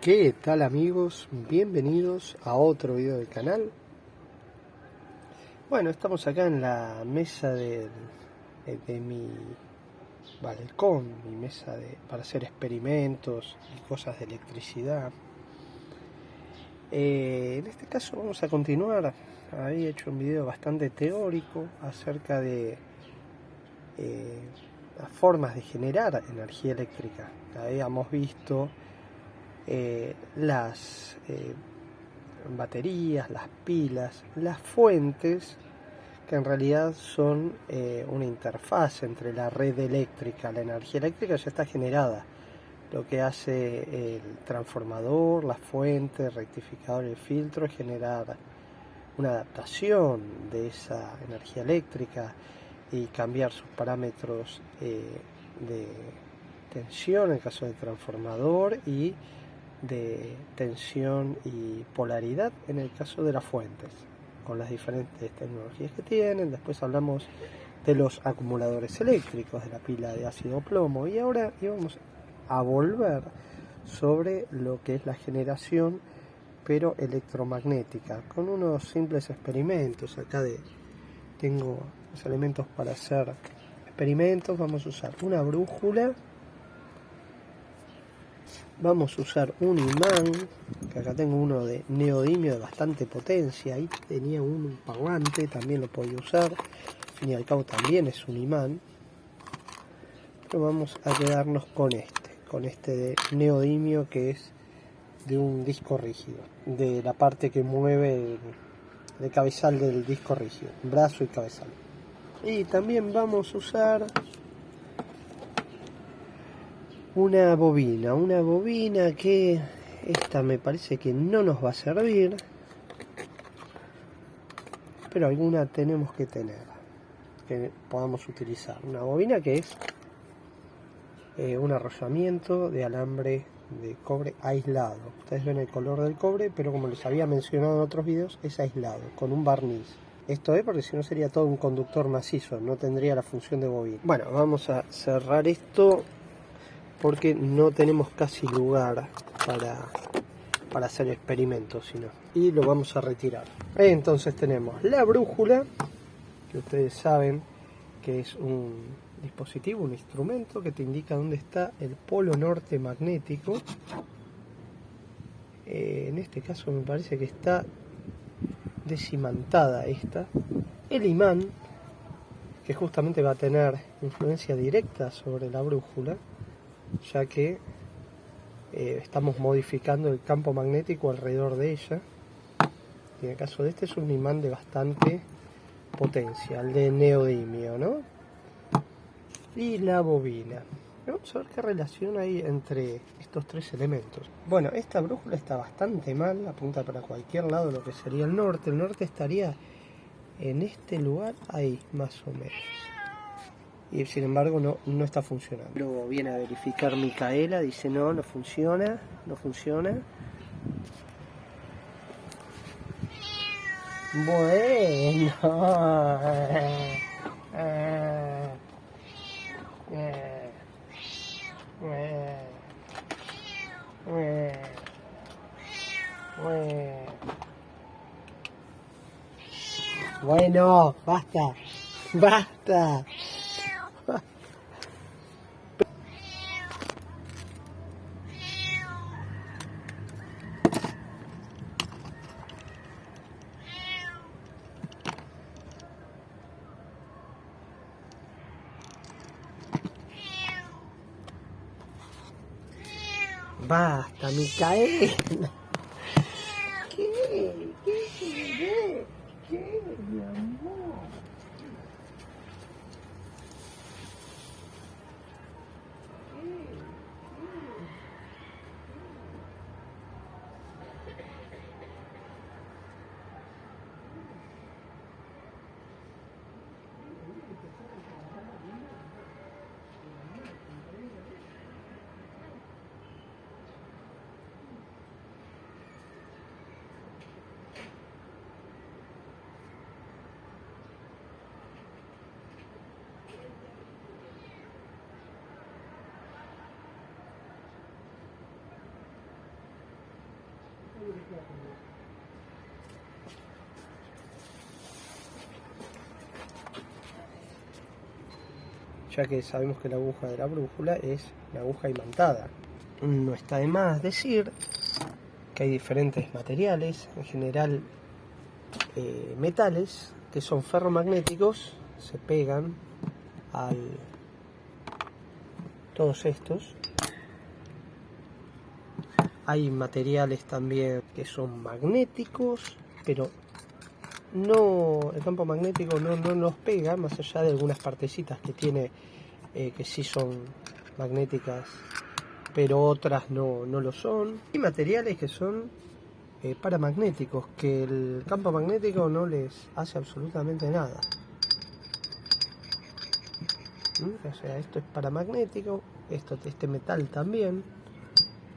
¿Qué tal, amigos? Bienvenidos a otro video del canal. Bueno, estamos acá en la mesa de mi balcón, mi mesa para hacer experimentos y cosas de electricidad. En este caso vamos a continuar. Había hecho un video bastante teórico acerca de las formas de generar energía eléctrica. Habíamos visto las baterías, las pilas, las fuentes, que en realidad son una interfaz entre la red eléctrica. La energía eléctrica ya está generada. Lo que hace el transformador, la fuente, el rectificador y el filtro es generar una adaptación de esa energía eléctrica y cambiar sus parámetros de tensión en el caso del transformador y de tensión y polaridad en el caso de las fuentes, con las diferentes tecnologías que tienen. Después hablamos de los acumuladores eléctricos, de la pila de ácido plomo, y ahora íbamos a volver sobre lo que es la generación pero electromagnética, con unos simples experimentos. Acá tengo los elementos para hacer experimentos. Vamos a usar una brújula, vamos a usar un imán, que acá tengo uno de neodimio de bastante potencia. Ahí tenía un parlante, también lo podía usar, al fin y al cabo también es un imán. Pero vamos a quedarnos con este de neodimio, que es de un disco rígido, de la parte que mueve el cabezal del disco rígido, brazo y cabezal. Y también vamos a usar una bobina que esta me parece que no nos va a servir, pero alguna tenemos que tener, que podamos utilizar. Una bobina que es un arrollamiento de alambre de cobre aislado. Ustedes ven el color del cobre, pero como les había mencionado en otros videos, es aislado, con un barniz. Esto es porque si no sería todo un conductor macizo, no tendría la función de bobina. Bueno, vamos a cerrar esto porque no tenemos casi lugar para hacer experimentos, sino, y lo vamos a retirar. Entonces tenemos la brújula, que ustedes saben que es un dispositivo, un instrumento que te indica dónde está el polo norte magnético. En este caso me parece que está desimantada esta. El imán, que justamente va a tener influencia directa sobre la brújula, ya que estamos modificando el campo magnético alrededor de ella. Y en el caso de este es un imán de bastante potencia, el de neodimio, ¿no? Y la bobina. Vamos a ver qué relación hay entre estos tres elementos. Bueno, esta brújula está bastante mal, apunta para cualquier lado, lo que sería el norte. El norte estaría en este lugar, ahí más o menos. Y sin embargo no está funcionando. Luego viene a verificar Micaela, dice no funciona, no funciona. Bueno. Bueno, basta. Basta. Basta, Micaela. ¿Qué? ¿Qué, mi amor? Ya que sabemos que la aguja de la brújula es una aguja imantada. No está de más decir que hay diferentes materiales, en general metales, que son ferromagnéticos, se pegan al todos estos. Hay materiales también que son magnéticos, pero no, el campo magnético no los pega, más allá de algunas partecitas que tiene que sí son magnéticas, pero otras no lo son. Hay materiales que son paramagnéticos, que el campo magnético no les hace absolutamente nada. O sea, esto es paramagnético, este metal también.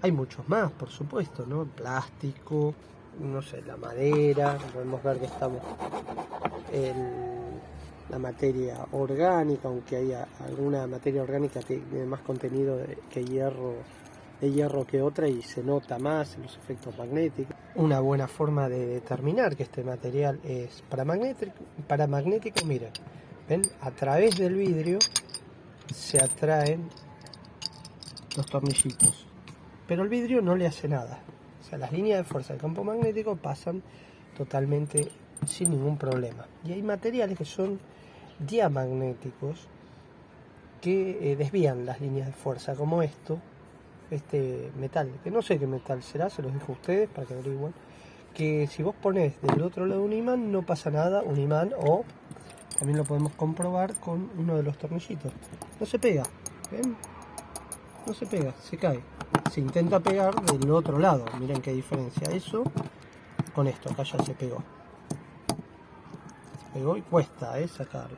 Hay muchos más, por supuesto, ¿no? Plástico, no sé, la madera, podemos ver que estamos en la materia orgánica, aunque haya alguna materia orgánica que tiene más contenido de hierro que otra y se nota más en los efectos magnéticos. Una buena forma de determinar que este material es paramagnético, miren, ¿ven? A través del vidrio se atraen los tornillitos, pero el vidrio no le hace nada. O sea, las líneas de fuerza del campo magnético pasan totalmente sin ningún problema. Y hay materiales que son diamagnéticos que desvían las líneas de fuerza, como este metal, que no sé qué metal será, se los dejo a ustedes para que averigüen, que si vos ponés del otro lado un imán no pasa nada, un imán, o también lo podemos comprobar con uno de los tornillitos. No se pega, ¿ven? No se pega, se cae. Se intenta pegar del otro lado, miren qué diferencia eso con esto, acá ya se pegó. Se pegó y cuesta sacarlo.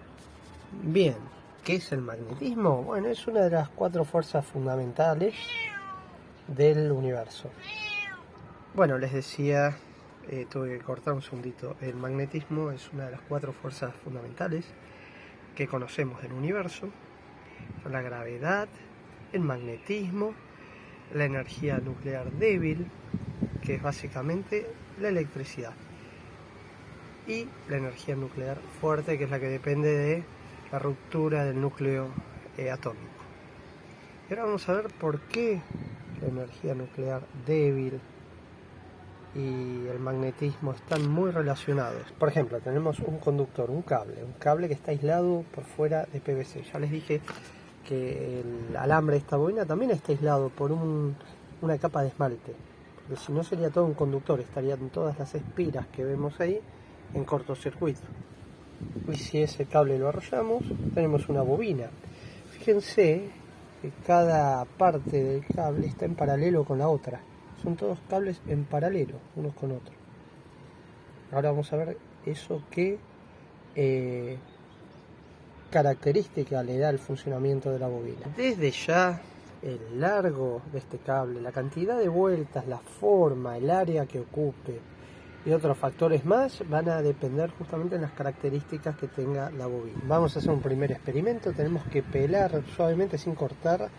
Bien, ¿qué es el magnetismo? Bueno, es una de las 4 fuerzas fundamentales del universo. Bueno, les decía, tuve que cortar un segundito. El magnetismo es una de las 4 fuerzas fundamentales que conocemos del universo. Son la gravedad, el magnetismo, la energía nuclear débil, que es básicamente la electricidad, y la energía nuclear fuerte, que es la que depende de la ruptura del núcleo atómico. Y ahora vamos a ver por qué la energía nuclear débil y el magnetismo están muy relacionados. Por ejemplo, tenemos un conductor, un cable que está aislado por fuera de PVC. Ya les dije que el alambre de esta bobina también está aislado por una capa de esmalte, porque si no sería todo un conductor, estarían todas las espiras que vemos ahí en cortocircuito. Y si ese cable lo arrollamos, tenemos una bobina. Fíjense que cada parte del cable está en paralelo con la otra. Son todos cables en paralelo, unos con otros. Ahora vamos a ver eso qué característica le da al funcionamiento de la bobina. Desde ya, el largo de este cable, la cantidad de vueltas, la forma, el área que ocupe y otros factores más van a depender justamente de las características que tenga la bobina. Vamos a hacer un primer experimento. Tenemos que pelar suavemente sin cortar,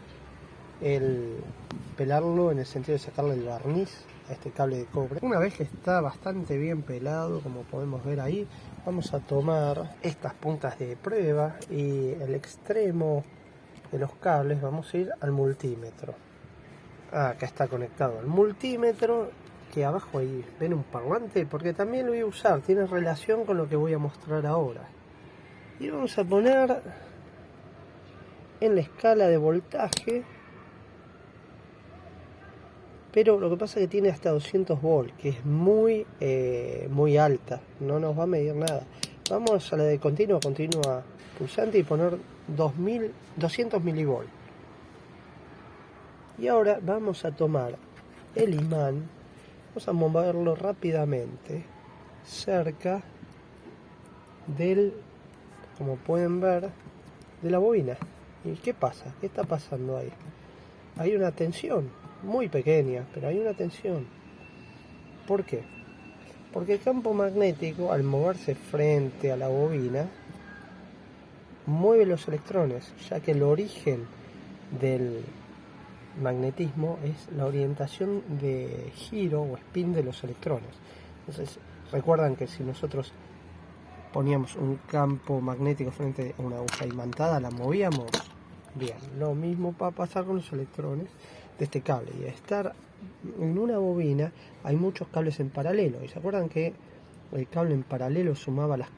pelarlo en el sentido de sacarle el barniz a este cable de cobre. Una vez que está bastante bien pelado, como podemos ver ahí, vamos a tomar estas puntas de prueba y el extremo de los cables vamos a ir al multímetro. Acá está conectado al multímetro, que abajo ahí ven un parlante, porque también lo voy a usar, tiene relación con lo que voy a mostrar ahora. Y vamos a poner en la escala de voltaje, pero lo que pasa es que tiene hasta 200 volts, que es muy alta, no nos va a medir nada. Vamos a la de continua pulsante y poner 200 milivolts. Y ahora vamos a tomar el imán, vamos a moverlo rápidamente cerca del, como pueden ver, de la bobina. ¿Y qué pasa? ¿Qué está pasando ahí? Hay una tensión muy pequeña, pero hay una tensión. ¿Por qué? Porque el campo magnético, al moverse frente a la bobina, mueve los electrones, ya que el origen del magnetismo es la orientación de giro o spin de los electrones. Entonces, recuerdan que si nosotros poníamos un campo magnético frente a una aguja imantada, la movíamos. Bien, lo mismo va a pasar con los electrones de este cable. Y al estar en una bobina hay muchos cables en paralelo. ¿Y se acuerdan que el cable en paralelo sumaba las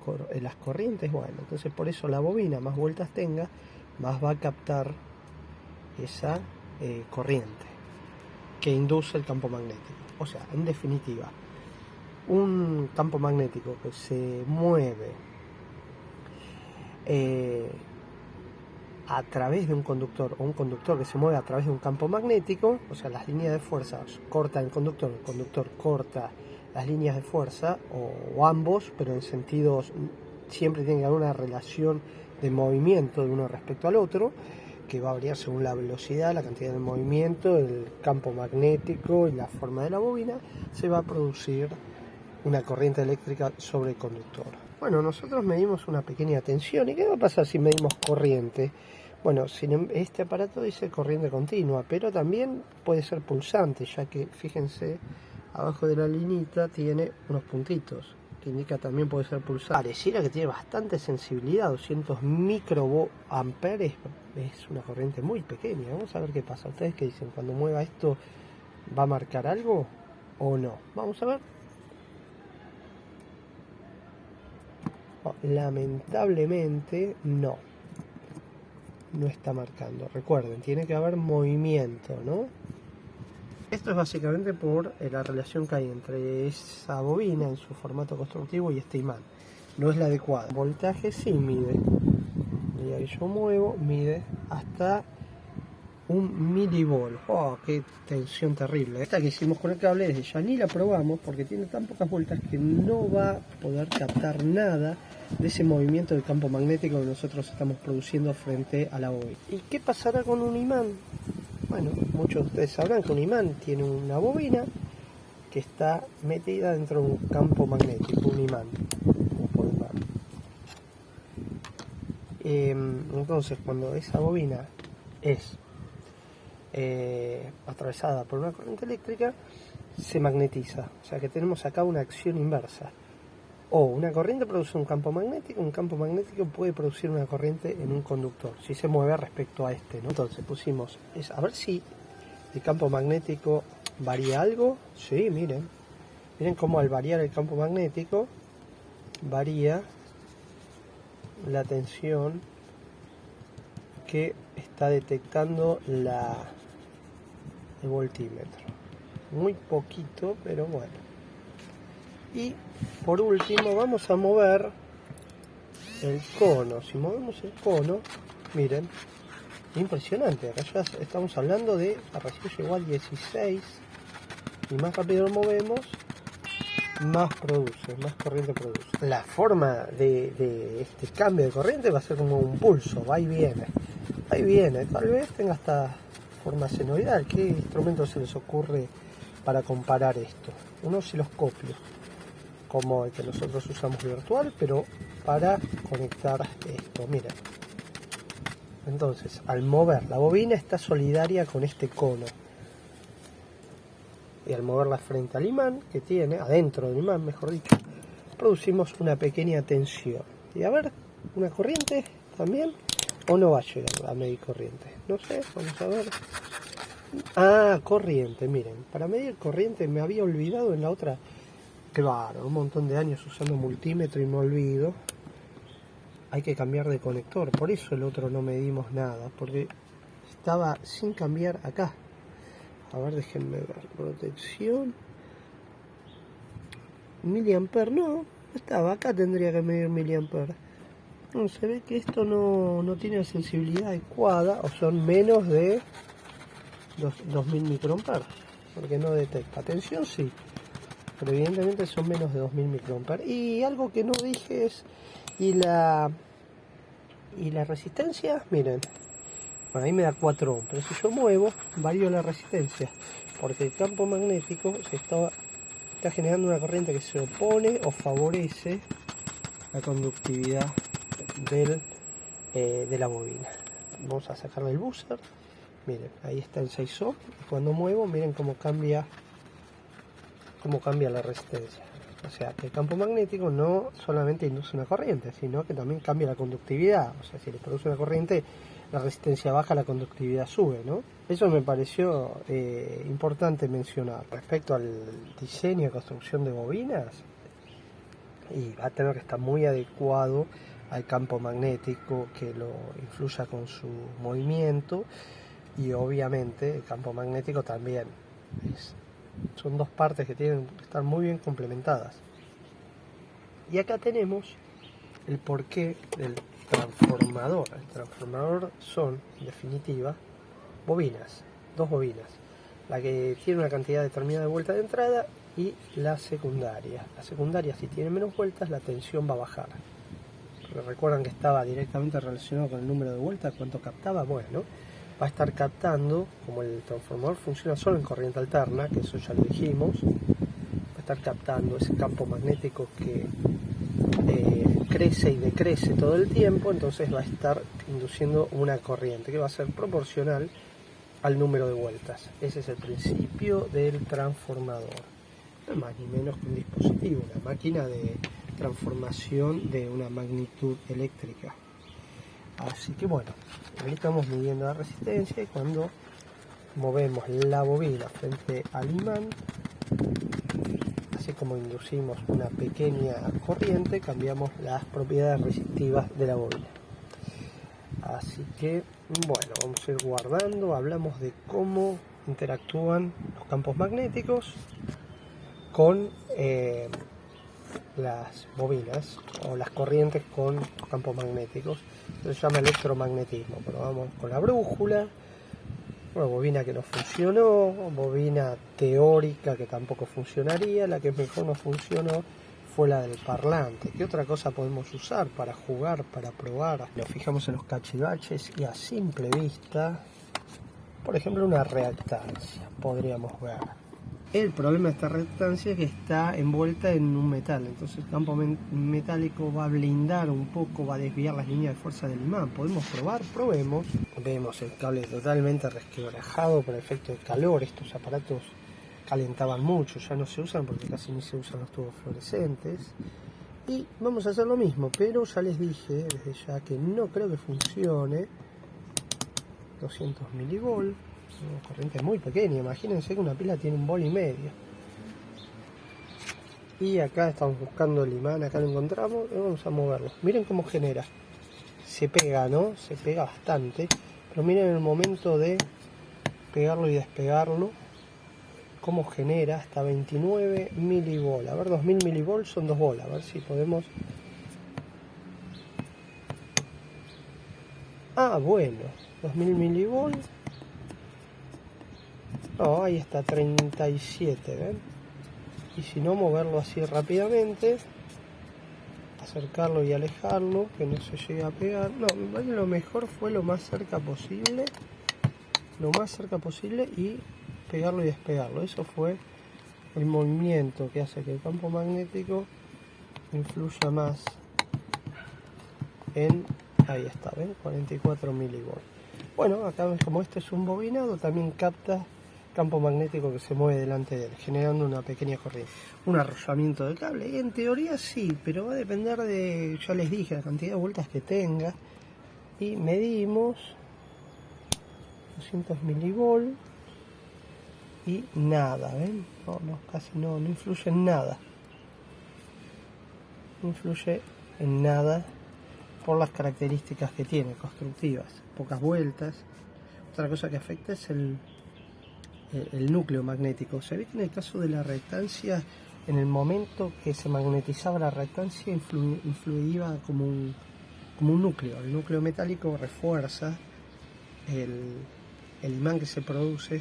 corrientes? Bueno, entonces por eso la bobina más vueltas tenga, más va a captar esa corriente que induce el campo magnético. O sea, en definitiva, un campo magnético que se mueve a través de un conductor, o un conductor que se mueve a través de un campo magnético, o sea, las líneas de fuerza cortan el conductor corta las líneas de fuerza, o ambos, pero en sentidos, siempre tiene que haber una relación de movimiento de uno respecto al otro, que va a variar según la velocidad, la cantidad de movimiento, el campo magnético y la forma de la bobina. Se va a producir una corriente eléctrica sobre el conductor. Bueno, nosotros medimos una pequeña tensión. ¿Y qué va a pasar si medimos corriente? Bueno, este aparato dice corriente continua, pero también puede ser pulsante, ya que, fíjense, abajo de la linita tiene unos puntitos, que indica también puede ser pulsante. Pareciera que tiene bastante sensibilidad, 200 microamperes, es una corriente muy pequeña. Vamos a ver qué pasa. ¿Ustedes qué dicen? Cuando mueva esto, ¿va a marcar algo o no? Vamos a ver. Lamentablemente no está marcando. Recuerden, tiene que haber movimiento, ¿no? Esto es básicamente por la relación que hay entre esa bobina en su formato constructivo y este imán. No es la adecuada. Voltaje sí mide. Y ahí yo muevo, mide hasta 1 mV. ¡Oh, qué tensión terrible! Esta que hicimos con el cable, desde ya ni la probamos porque tiene tan pocas vueltas que no va a poder captar nada de ese movimiento del campo magnético que nosotros estamos produciendo frente a la bobina. ¿Y qué pasará con un imán? Bueno, muchos de ustedes sabrán que un imán tiene una bobina que está metida dentro de un campo magnético, un imán, como pueden ver. Entonces, cuando esa bobina es atravesada por una corriente eléctrica, se magnetiza. O sea que tenemos acá una acción inversa. O una corriente produce un campo magnético puede producir una corriente en un conductor, si se mueve respecto a este, ¿no? Entonces pusimos, a ver si el campo magnético varía algo. Sí, miren cómo al variar el campo magnético varía la tensión que está detectando el voltímetro. Muy poquito, pero bueno. Y por último vamos a mover el cono. Si movemos el cono, miren, impresionante. Acá ya estamos hablando de, recién llegó a 16, y más rápido lo movemos, más produce, más corriente produce. La forma de este cambio de corriente va a ser como un pulso, va y viene. Tal vez tenga hasta forma senoidal. ¿Qué instrumento se les ocurre para comparar esto? Un osciloscopio, como el que nosotros usamos virtual, pero para conectar esto. Miren, entonces al mover la bobina está solidaria con este cono, y al moverla frente al imán que tiene, adentro del imán mejor dicho, producimos una pequeña tensión. Y a ver, una corriente también, o no va a llegar a medir corriente, no sé, vamos a ver. Corriente, miren, para medir corriente me había olvidado en la otra. Claro, un montón de años usando multímetro y me olvido. Hay que cambiar de conector, por eso el otro no medimos nada, porque estaba sin cambiar acá. A ver, déjenme ver. Protección. Miliamper, no estaba. Acá tendría que medir miliamper. No, se ve que esto no tiene la sensibilidad adecuada, o son menos de 2000 microamperes, porque no detecta. Tensión sí, pero evidentemente son menos de 2000 microamperes. Y algo que no dije es, y la resistencia, miren, bueno, ahí me da 4 ohms, pero si yo muevo, varío la resistencia, porque el campo magnético está generando una corriente que se opone o favorece la conductividad de la bobina. Vamos a sacarle el buzzer, Miren, ahí está el 6 ohm. Y cuando muevo, miren cómo cambia la resistencia. O sea, que el campo magnético no solamente induce una corriente, sino que también cambia la conductividad. O sea, si le produce una corriente, la resistencia baja, la conductividad sube, ¿no? Eso me pareció importante mencionar. Respecto al diseño y construcción de bobinas, y va a tener que estar muy adecuado al campo magnético, que lo influya con su movimiento, y obviamente el campo magnético también son dos partes que tienen que estar muy bien complementadas. Y acá tenemos el porqué del transformador. El transformador son, en definitiva, bobinas, dos bobinas. La que tiene una cantidad determinada de vueltas de entrada y la secundaria. La secundaria, si tiene menos vueltas, la tensión va a bajar. Pero recuerdan que estaba directamente relacionado con el número de vueltas, cuánto captaba. Bueno, va a estar captando, como el transformador funciona solo en corriente alterna, que eso ya lo dijimos, va a estar captando ese campo magnético que crece y decrece todo el tiempo. Entonces va a estar induciendo una corriente que va a ser proporcional al número de vueltas. Ese es el principio del transformador. No es más ni menos que un dispositivo, una máquina de transformación de una magnitud eléctrica. Así que bueno, ahí estamos midiendo la resistencia, y cuando movemos la bobina frente al imán, así como inducimos una pequeña corriente, cambiamos las propiedades resistivas de la bobina. Así que bueno, vamos a ir guardando. Hablamos de cómo interactúan los campos magnéticos con las bobinas, o las corrientes con los campos magnéticos. Eso se llama electromagnetismo. Pero vamos con la brújula. Una bobina que no funcionó, bobina teórica que tampoco funcionaría. La que mejor no funcionó fue la del parlante. ¿Qué otra cosa podemos usar para jugar, para probar? Nos fijamos en los cachivaches y a simple vista, por ejemplo, una reactancia podríamos ver. El problema de esta reactancia es que está envuelta en un metal, entonces el campo metálico va a blindar un poco, va a desviar las líneas de fuerza del imán. ¿Podemos probar? Probemos. Vemos el cable totalmente resquebrajado por efecto de calor. Estos aparatos calentaban mucho, ya no se usan porque casi ni se usan los tubos fluorescentes. Y vamos a hacer lo mismo, pero ya les dije desde ya que no creo que funcione. 200 milivolts. Una corriente muy pequeña, imagínense que una pila tiene 1,5 volts. Y acá estamos buscando el imán, acá lo encontramos y vamos a moverlo. Miren cómo genera. Se pega, ¿no? Se pega bastante. Pero miren el momento de pegarlo y despegarlo, cómo genera hasta 29 milivolts. A ver, 2000 milivolts son 2 bolas. A ver si podemos. Ah, bueno, 2000 milivolts. No, ahí está 37, ¿ven? Y si no, moverlo así rápidamente, acercarlo y alejarlo, que no se llegue a pegar. No, lo mejor fue lo más cerca posible, y pegarlo y despegarlo. Eso fue el movimiento que hace que el campo magnético influya más en, ahí está, ¿ven? 44 milivolts. Bueno, acá como este es un bobinado, también capta campo magnético que se mueve delante de él, generando una pequeña corriente. Un arrollamiento del cable, y en teoría sí, pero va a depender de, ya les dije, la cantidad de vueltas que tenga. Y medimos 200 milivolts y nada, ¿ven? No, casi no influye en nada. No influye en nada por las características que tiene, constructivas, pocas vueltas. Otra cosa que afecta es el núcleo magnético. Se ve que en el caso de la reactancia, en el momento que se magnetizaba la reactancia, influía como un núcleo. El núcleo metálico refuerza el imán que se produce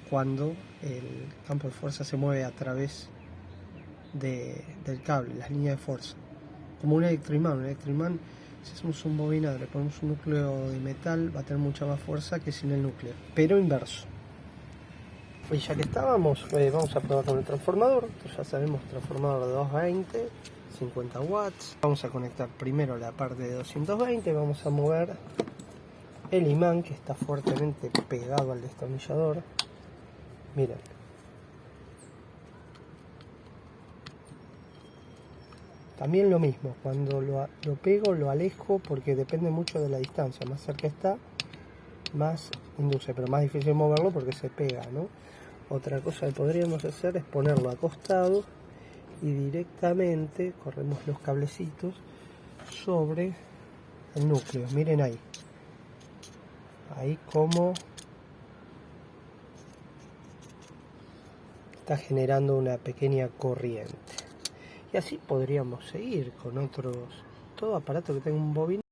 cuando el campo de fuerza se mueve a través del cable, las líneas de fuerza. Como un electroimán. Un electroimán, si hacemos un bobinado, le ponemos un núcleo de metal, va a tener mucha más fuerza que sin el núcleo, pero inverso. Y ya que estábamos, vamos a probar con el transformador. Entonces ya sabemos, transformador de 220, 50 watts. Vamos a conectar primero la parte de 220, vamos a mover el imán que está fuertemente pegado al destornillador. Miren. También lo mismo, cuando lo pego lo alejo porque depende mucho de la distancia. Más cerca está, más induce, pero más difícil moverlo porque se pega, ¿no? Otra cosa que podríamos hacer es ponerlo acostado y directamente corremos los cablecitos sobre el núcleo. Miren ahí. Ahí como está generando una pequeña corriente. Y así podríamos seguir con otros, todo aparato que tenga un bobinero.